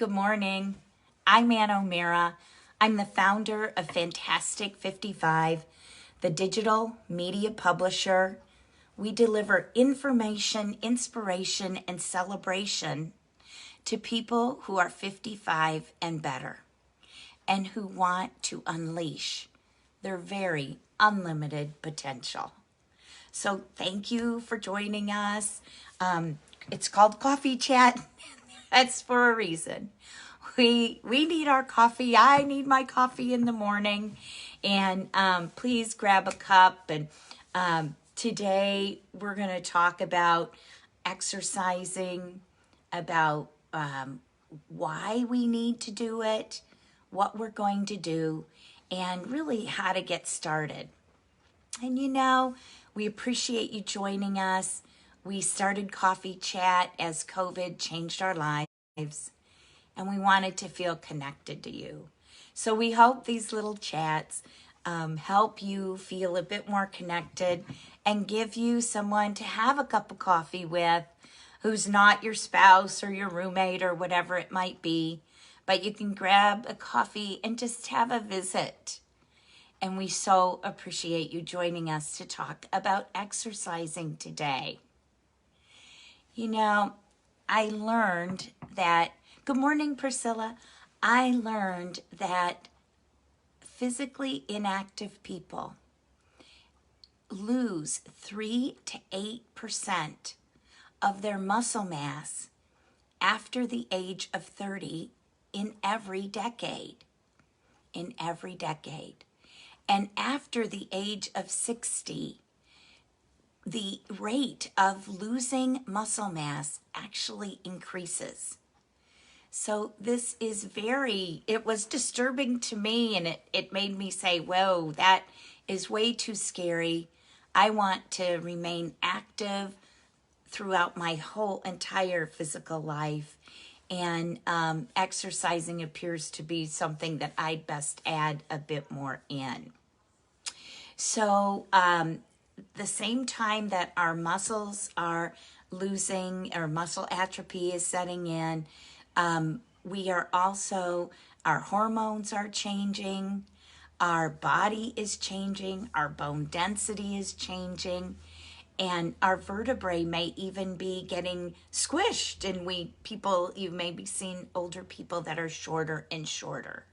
Good morning. I'm Ann O'Meara. I'm the founder of Fan55, the digital media publisher. We deliver information, inspiration, and celebration to people who are 55 and better and who want to unleash their very unlimited potential. So thank you for joining us. It's called Coffee Chat. That's for a reason. We need our coffee. I need my coffee in the morning. And please grab a cup. And today we're going to talk about exercising, about why we need to do it, what we're going to do, and really how to get started. And we appreciate you joining us. We started Coffee Chat as COVID changed our lives, and we wanted to feel connected to you. So we hope these little chats help you feel a bit more connected and give you someone to have a cup of coffee with who's not your spouse or your roommate or whatever it might be, but you can grab a coffee and just have a visit. And we so appreciate you joining us to talk about exercising today. I learned that, good morning, Priscilla. I learned that physically inactive people lose 3 to 8% of their muscle mass after the age of 30 in every decade. In every decade. And after the age of 60, the rate of losing muscle mass actually increases. So this is it was disturbing to me, and it made me say, whoa, that is way too scary. I want to remain active throughout my whole entire physical life. And exercising appears to be something that I'd best add a bit more in. So the same time that our muscles are losing, or muscle atrophy is setting in, our hormones are changing, our body is changing, our bone density is changing, and our vertebrae may even be getting squished. And you've maybe seen older people that are shorter and shorter.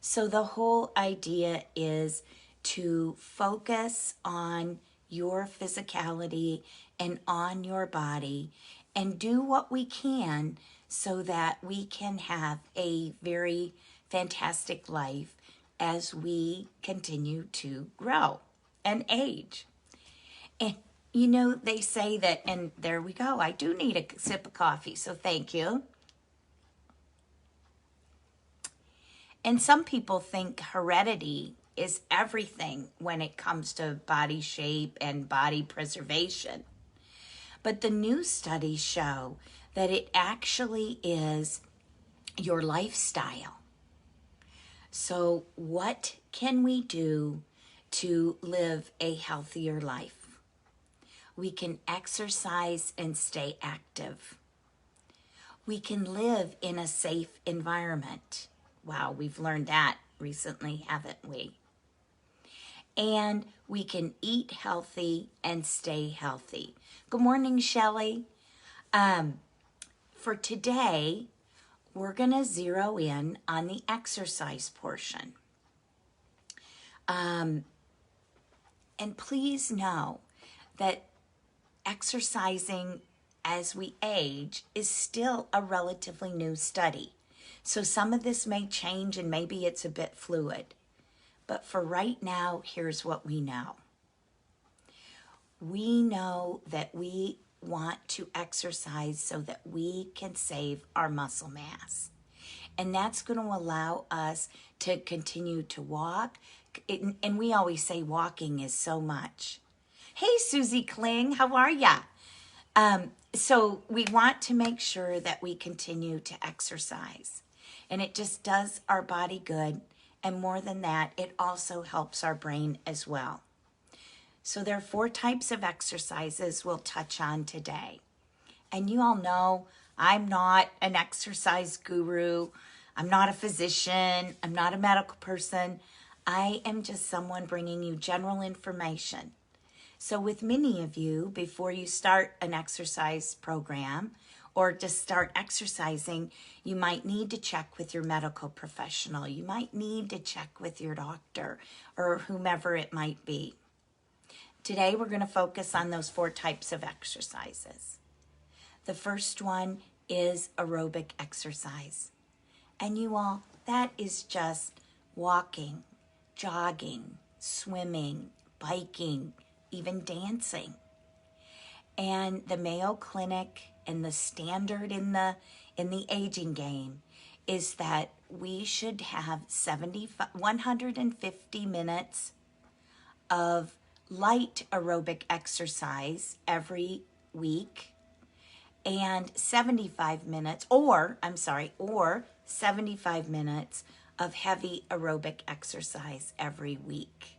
So the whole idea is to focus on your physicality and on your body and do what we can so that we can have a very fantastic life as we continue to grow and age. And they say that, and there we go, I do need a sip of coffee, so thank you. And some people think heredity is everything when it comes to body shape and body preservation. But the new studies show that it actually is your lifestyle. So what can we do to live a healthier life? We can exercise and stay active. We can live in a safe environment. Wow, we've learned that recently, haven't we? And we can eat healthy and stay healthy. Good morning, Shelley. For today, we're going to zero in on the exercise portion. And please know that exercising as we age is still a relatively new study. So some of this may change and maybe it's a bit fluid. But for right now, here's what we know. We know that we want to exercise so that we can save our muscle mass. And that's going to allow us to continue to walk. And we always say walking is so much. Hey, Susie Kling, how are ya? So we want to make sure that we continue to exercise. And it just does our body good. And more than that, it also helps our brain as well. So there are 4 types of exercises we'll touch on today. And you all know I'm not an exercise guru. I'm not a physician. I'm not a medical person. I am just someone bringing you general information. So with many of you, before you start an exercise program or just start exercising, you might need to check with your medical professional. You might need to check with your doctor or whomever it might be. Today, we're going to focus on those 4 types of exercises. The first one is aerobic exercise. And you all, that is just walking, jogging, swimming, biking, even dancing. And the Mayo Clinic and the standard in the aging game is that we should have 150 minutes of light aerobic exercise every week and 75 minutes or 75 minutes of heavy aerobic exercise every week.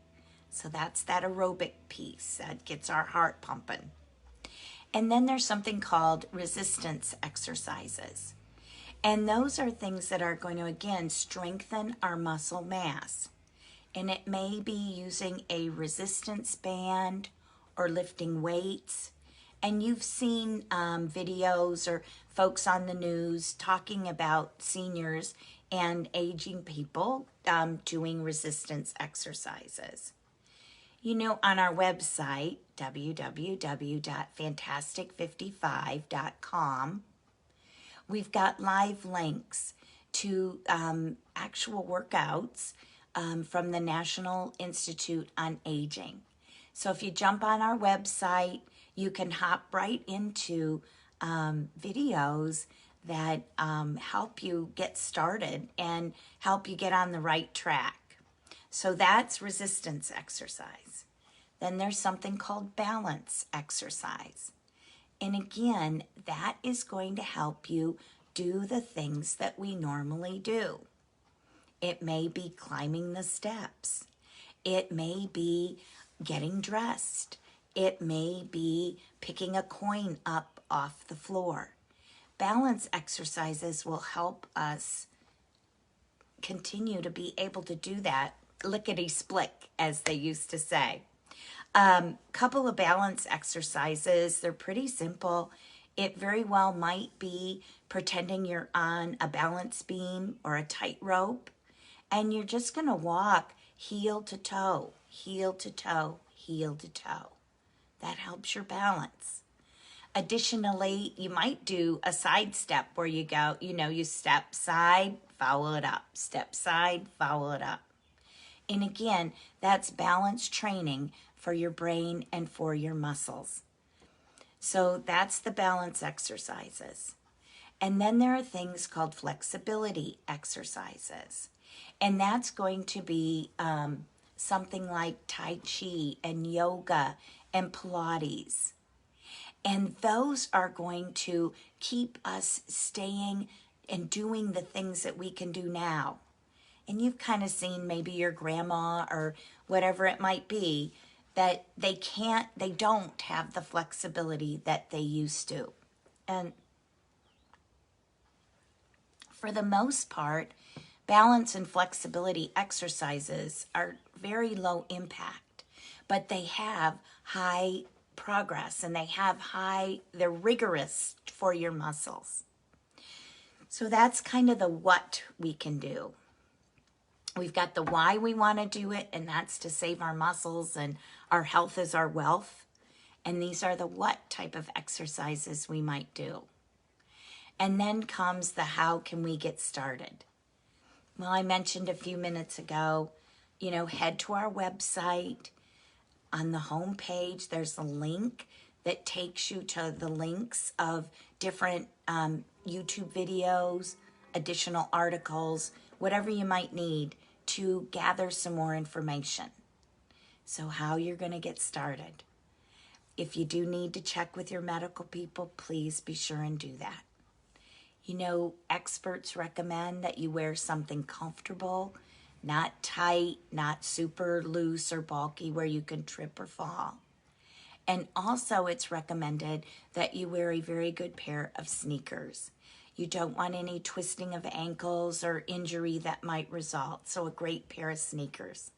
So that's that aerobic piece that gets our heart pumping. And then there's something called resistance exercises. And those are things that are going to, again, strengthen our muscle mass. And it may be using a resistance band or lifting weights. And you've seen videos or folks on the news talking about seniors and aging people doing resistance exercises. You know, on our website, www.fantastic55.com, we've got live links to actual workouts from the National Institute on Aging. So if you jump on our website, you can hop right into videos that help you get started and help you get on the right track. So that's resistance exercise. Then there's something called balance exercise. And again, that is going to help you do the things that we normally do. It may be climbing the steps. It may be getting dressed. It may be picking a coin up off the floor. Balance exercises will help us continue to be able to do that lickety-split, as they used to say. Couple of balance exercises. They're pretty simple. It very well might be pretending you're on a balance beam or a tightrope, and you're just going to walk heel to toe, heel to toe, heel to toe. That helps your balance. Additionally, you might do a side step where you go, you step side, follow it up, step side, follow it up. And again, that's balance training for your brain and for your muscles. So that's the balance exercises. And then there are things called flexibility exercises. And that's going to be something like Tai Chi and yoga and Pilates. And those are going to keep us staying and doing the things that we can do now. And you've kind of seen maybe your grandma or whatever it might be, that they don't have the flexibility that they used to. And for the most part, balance and flexibility exercises are very low impact, but they have high progress and they're rigorous for your muscles. So that's kind of the what we can do. We've got the why we want to do it, and that's to save our muscles, and our health is our wealth. And these are the what type of exercises we might do. And then comes the how can we get started. Well, I mentioned a few minutes ago, head to our website. On the home page, there's a link that takes you to the links of different YouTube videos, additional articles, whatever you might need to gather some more information. So how you're going to get started. If you do need to check with your medical people, please be sure and do that. Experts recommend that you wear something comfortable, not tight, not super loose or bulky where you can trip or fall. And also it's recommended that you wear a very good pair of sneakers. You don't want any twisting of ankles or injury that might result. So a great pair of sneakers.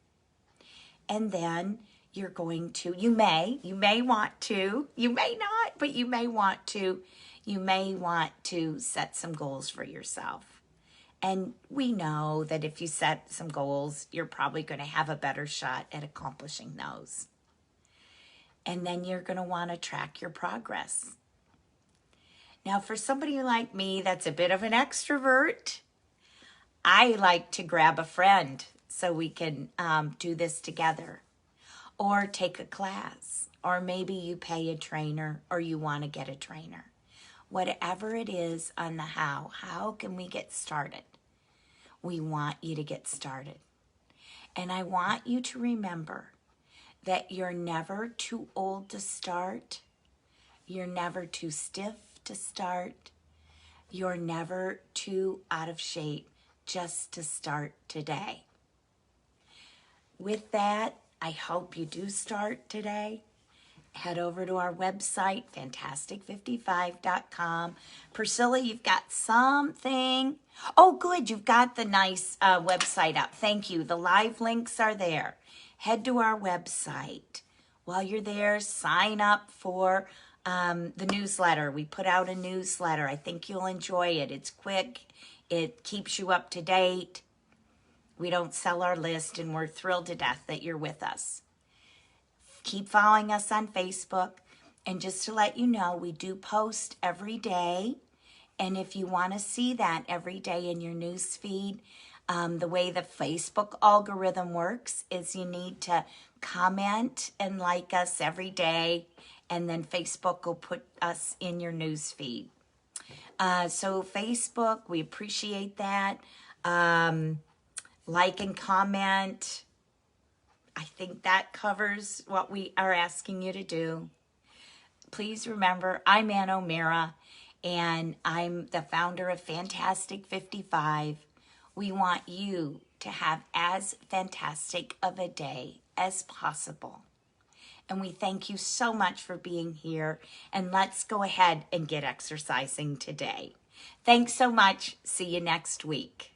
And then you're going to, you may want to, you may not, but you may want to set some goals for yourself. And we know that if you set some goals, you're probably going to have a better shot at accomplishing those. And then you're going to want to track your progress. Now, for somebody like me that's a bit of an extrovert, I like to grab a friend so we can do this together, or take a class, or maybe you pay a trainer or you want to get a trainer. Whatever it is on the how can we get started? We want you to get started. And I want you to remember that you're never too old to start. You're never too stiff to start. You're never too out of shape just to start today. With that, I hope you do start today. Head over to our website, Fantastic55.com. Priscilla, you've got something. Oh, good. You've got the nice website up. Thank you. The live links are there. Head to our website. While you're there, sign up for the newsletter. We put out a newsletter. I think you'll enjoy it. It's quick. It keeps you up to date. We don't sell our list, and we're thrilled to death that you're with us. Keep following us on Facebook. And just to let you know, we do post every day. And if you want to see that every day in your news feed, the way the Facebook algorithm works is you need to comment and like us every day, and then Facebook will put us in your news feed. So Facebook, we appreciate that. Like and comment. I think that covers what we are asking you to do. Please remember, I'm Ann O'Meara, and I'm the founder of Fantastic55. We want you to have as fantastic of a day as possible. And we thank you so much for being here. And let's go ahead and get exercising today. Thanks so much. See you next week.